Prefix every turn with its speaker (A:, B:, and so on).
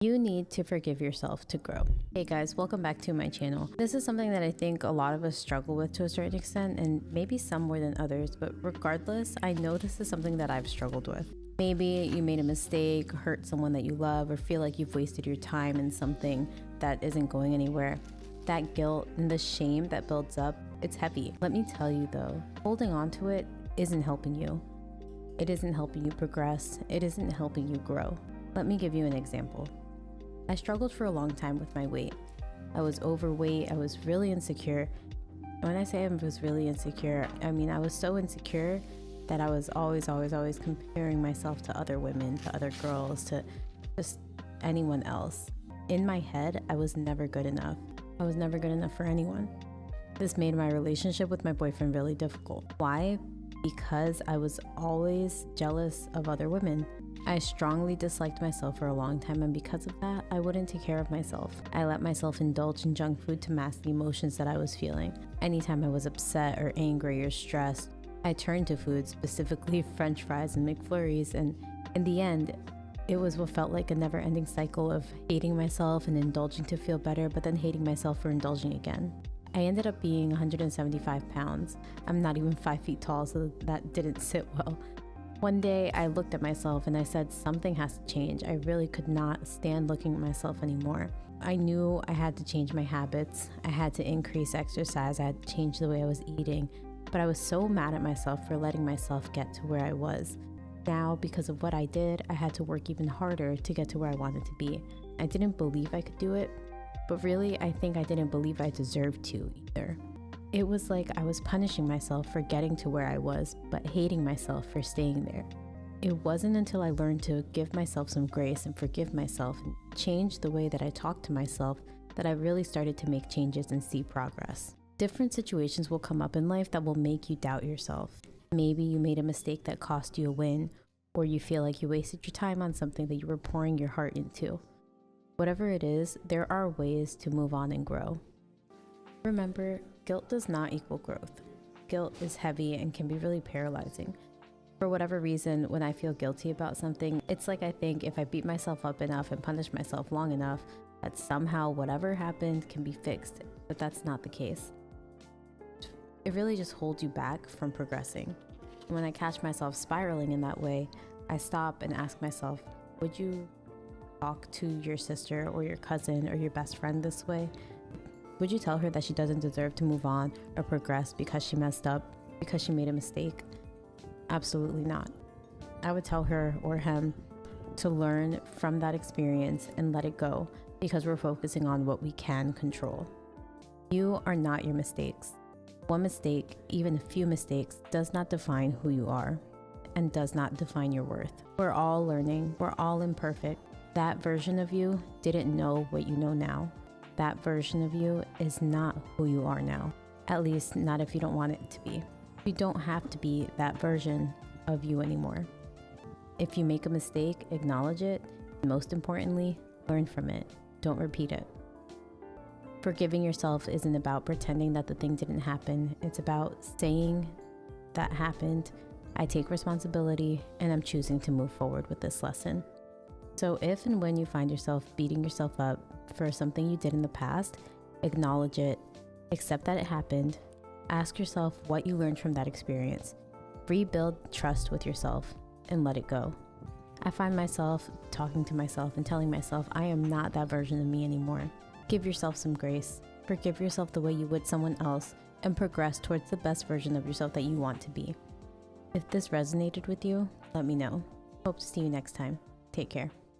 A: You need to forgive yourself to grow. Hey guys, welcome back to my channel. This is something that I think a lot of us struggle with to a certain extent, and maybe some more than others, but regardless, I know this is something that I've struggled with. Maybe you made a mistake, hurt someone that you love, or feel like you've wasted your time in something that isn't going anywhere. That guilt and the shame that builds up, it's heavy. Let me tell you though, holding on to it isn't helping you. It isn't helping you progress. It isn't helping you grow. Let me give you an example. I struggled for a long time with my weight. I was overweight. I was really insecure. When I say I was really insecure, I mean I was so insecure that I was always comparing myself to other women, to other girls, to just anyone else. In my head, I was never good enough. I was never good enough for anyone. This made my relationship with my boyfriend really difficult. Why? Because I was always jealous of other women. I strongly disliked myself for a long time, and because of that, I wouldn't take care of myself. I let myself indulge in junk food to mask the emotions that I was feeling. Anytime I was upset or angry or stressed, I turned to food, specifically French fries and McFlurries, and in the end, it was what felt like a never-ending cycle of hating myself and indulging to feel better, but then hating myself for indulging again. I ended up being 175 pounds. I'm not even 5 feet tall, so that didn't sit well. One day I looked at myself and I said, something has to change. I really could not stand looking at myself anymore. I knew I had to change my habits. I had to increase exercise. I had to change the way I was eating. But I was so mad at myself for letting myself get to where I was. Now, because of what I did, I had to work even harder to get to where I wanted to be. I didn't believe I could do it, but really, I think I didn't believe I deserved to either. It was like I was punishing myself for getting to where I was, but hating myself for staying there. It wasn't until I learned to give myself some grace and forgive myself and change the way that I talk to myself that I really started to make changes and see progress. Different situations will come up in life that will make you doubt yourself. Maybe you made a mistake that cost you a win, or you feel like you wasted your time on something that you were pouring your heart into. Whatever it is, there are ways to move on and grow. Remember, guilt does not equal growth. Guilt is heavy and can be really paralyzing. For whatever reason, when I feel guilty about something, it's like I think if I beat myself up enough and punish myself long enough, that somehow whatever happened can be fixed, but that's not the case. It really just holds you back from progressing. When I catch myself spiraling in that way, I stop and ask myself, would you talk to your sister or your cousin or your best friend this way? Would you tell her that she doesn't deserve to move on or progress because she messed up, because she made a mistake? Absolutely not. I would tell her or him to learn from that experience and let it go, because we're focusing on what we can control. You are not your mistakes. One mistake, even a few mistakes, does not define who you are and does not define your worth. We're all learning. We're all imperfect. That version of you didn't know what you know now. That version of you is not who you are now. At least not if you don't want it to be. You don't have to be that version of you anymore. If you make a mistake, acknowledge it. And most importantly, learn from it. Don't repeat it. Forgiving yourself isn't about pretending that the thing didn't happen. It's about saying that happened. I take responsibility and I'm choosing to move forward with this lesson. So if and when you find yourself beating yourself up for something you did in the past, acknowledge it, accept that it happened, ask yourself what you learned from that experience, rebuild trust with yourself, and let it go. I find myself talking to myself and telling myself I am not that version of me anymore. Give yourself some grace, forgive yourself the way you would someone else, and progress towards the best version of yourself that you want to be. If this resonated with you, let me know. Hope to see you next time. Take care.